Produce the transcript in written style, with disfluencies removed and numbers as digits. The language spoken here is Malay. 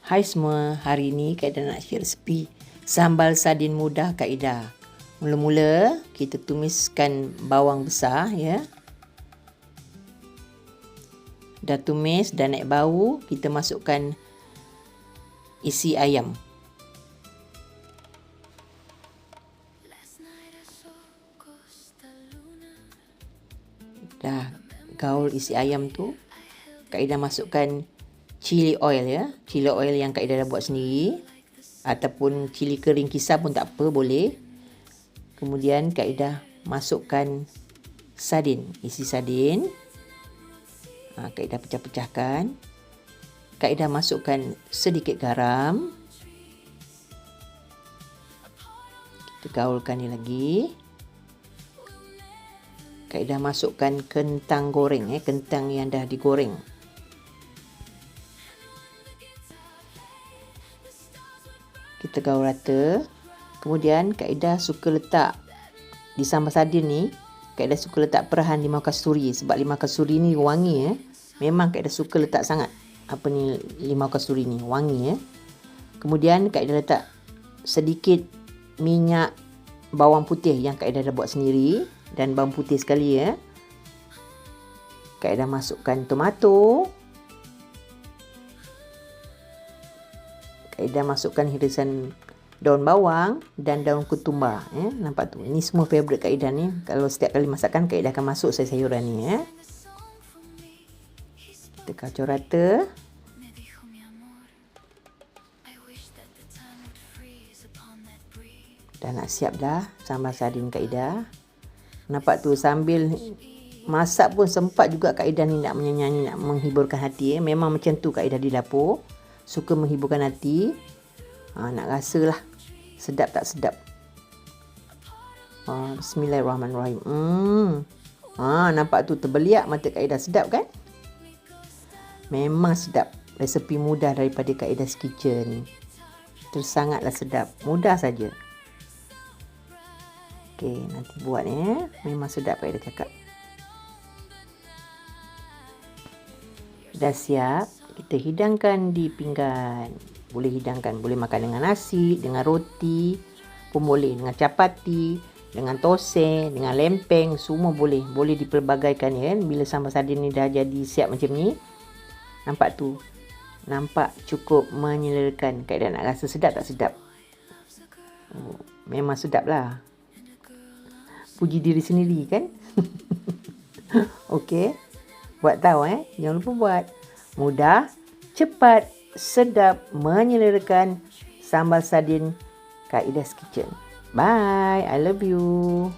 Hai semua, hari ni Kak Ida nak share resipi sambal sardin mudah Kak Ida. Mula-mula kita tumiskan bawang besar ya. Dah tumis, dah naik bau, kita masukkan isi ayam. Dah gaul isi ayam tu, Kak Ida masukkan chili oil ya. Chili oil yang Kak Ida dah buat sendiri, ataupun cili kering kisar pun tak apa, boleh. Kemudian Kak Ida masukkan sardin, isi sardin. Kak Ida pecah-pecahkan. Kak Ida masukkan sedikit garam. Kita gaulkan ni lagi. Kak Ida masukkan kentang goreng kentang yang dah digoreng. Kita gaul rata. Kemudian Kak Ida suka letak di sambal sardin ni, Kak Ida suka letak perahan limau kasturi, sebab limau kasturi ni wangi Memang Kak Ida suka letak sangat limau kasturi ni, wangi Kemudian Kak Ida letak sedikit minyak bawang putih yang Kak Ida dah buat sendiri, dan bawang putih sekali Kak Ida masukkan tomato. Kak Ida masukkan irisan daun bawang dan daun ketumbar. Nampak tu? Ini semua favourite Kak Ida ni. Kalau setiap kali masakan, Kak Ida akan masuk sayur-sayuran ni Kita kacau rata. Dah nak siap dah sambal sardin Kak Ida. Nampak tu, sambil masak pun sempat juga Kak Ida ni nak menyanyi, nak menghiburkan hati Memang macam tu Kak Ida di dapur. Suka menghiburkan hati. Nak rasa lah sedap tak sedap. Bismillahirrahmanirrahim. Nampak tu, terbeliak mata Kak Ida. Sedap kan? Memang sedap. Resepi mudah daripada Kak Ida's Kitchen. Tersangatlah sedap. Mudah saja. Okey, nanti buat Memang sedap Kak Ida cakap. Dah siap. Kita hidangkan di pinggan. Boleh hidangkan, boleh makan dengan nasi, dengan roti pun boleh, dengan capati, dengan toseng, dengan lempeng, semua boleh. Boleh dipelbagaikan bila sambal sardin ni dah jadi siap macam ni. Nampak tu. Nampak cukup menyelerakan. Kak Ida nak rasa sedap tak sedap? Memang sedap lah. Puji diri sendiri kan? Okey. Buat tahu jangan lupa buat. Mudah, cepat, sedap, menyelerakan sambal sardin Kak Ida's Kitchen. Bye. I love you.